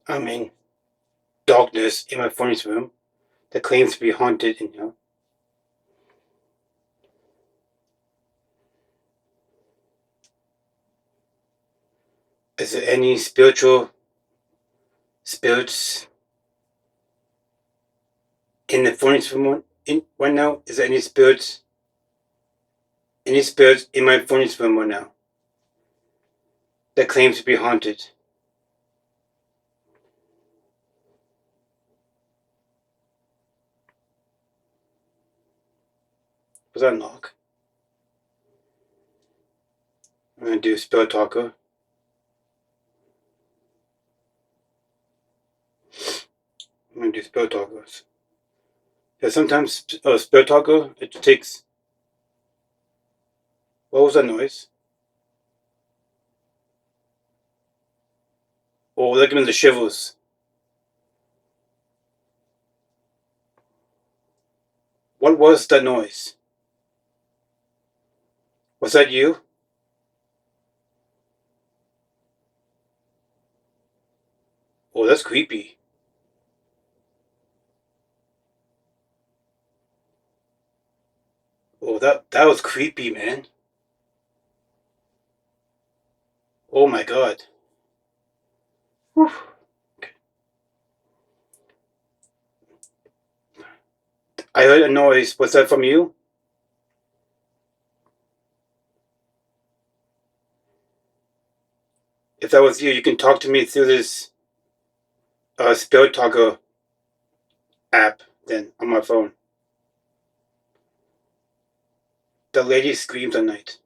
I'm in darkness in my furnace room that claims to be haunted, is there any spiritual spirits in the furnace room right now? Is there any spirits in my furnace room right now that claims to be haunted? Was that a knock? I'm gonna do Spirit Talker. I'm gonna do Spirit Talkers. Yeah, sometimes Spirit Talker, it takes. What was that noise? Oh, look at the shivers. What was that noise? Was that you? Oh, that's creepy. Oh, that was creepy, man. Oh my god. Whew. I heard a noise. Was that from you? If that was you, you can talk to me through this Spirit Talker app then on my phone. The lady screams at night.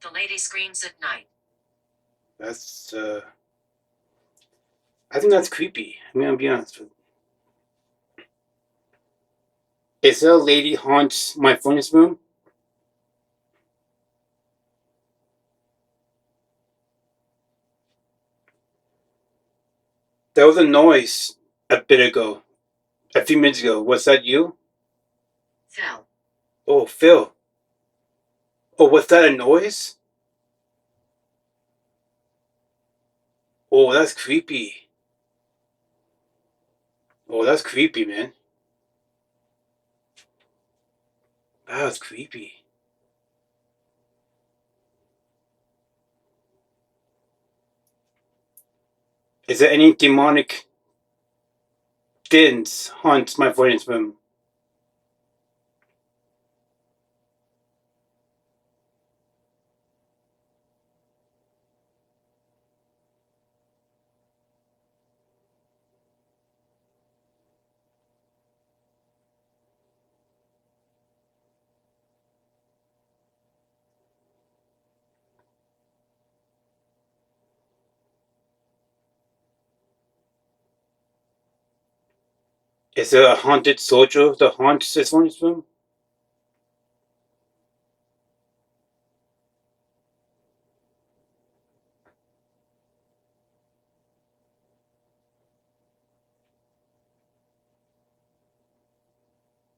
The lady screams at night. That's I think that's creepy. I'm gonna be honest with you. Is there a lady haunts my furnace room? There was a noise a bit ago, a few minutes ago. Was that you? Phil. Oh, Phil. Oh, was that a noise? Oh, that's creepy. Oh, that's creepy, man. That was creepy. Is there any demonic things haunts my furnace room? Is there a haunted soldier that haunts this furnace room?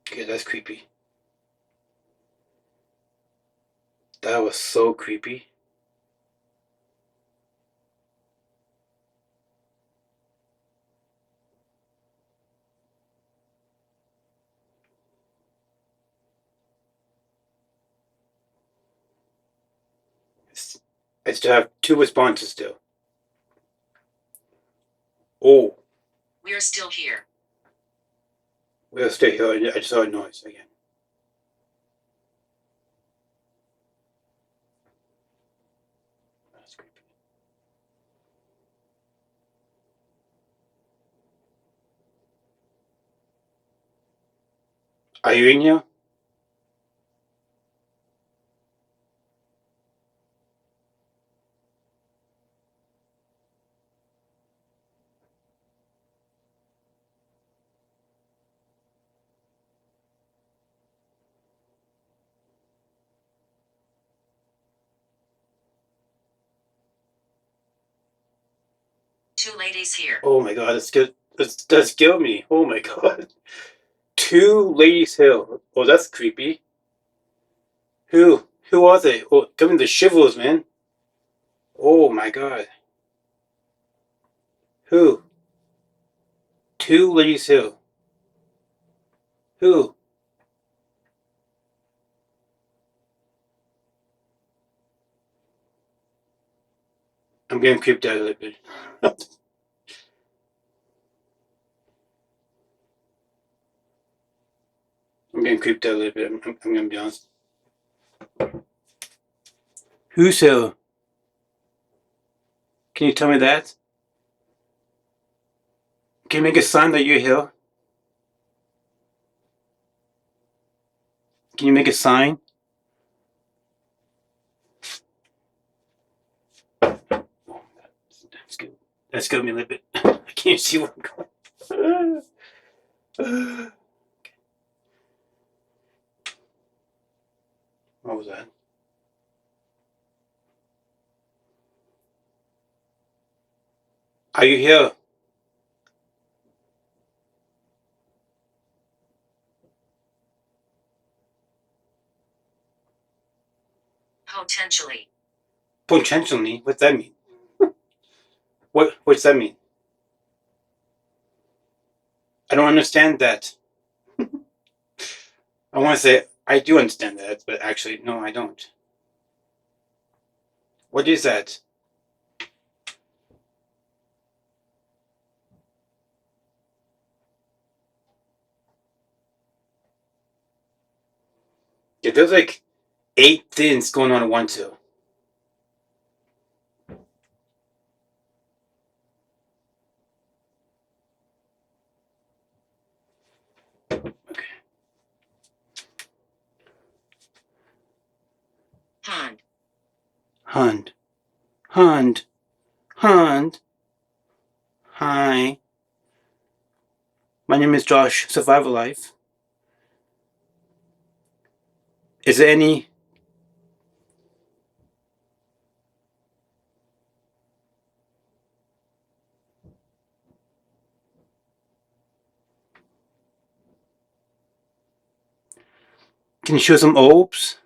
Okay, that's creepy. That was so creepy. I still have two responses still. Oh, We're still here. we'll stay here. I just heard a noise again. That's creepy. Are you in here? Two ladies here. Oh my god, that scared me. Oh my god. Two ladies here. Oh, that's creepy. Who? Who are they? Oh, give me the shivers, man. Oh my god. Who? Two ladies who? Who? I'm getting creeped out a little bit. I'm getting creeped out a little bit. I'm gonna be honest. Who's who? Can you tell me that? Can you make a sign that you're here? Can you make a sign? That's good. That scared me a little bit. I can't see where I'm going. What was that? Are you here? Potentially. Potentially? What's that mean? What's that mean? I don't understand that. I want to say I do understand that, but actually, no, I don't. What is that? Yeah, there's like 8 things going on at once here. Okay. Hunt. Hunt. Hunt. Hunt. Hi. My name is Josh, Survival Life. Is there any... Can you show some orbs?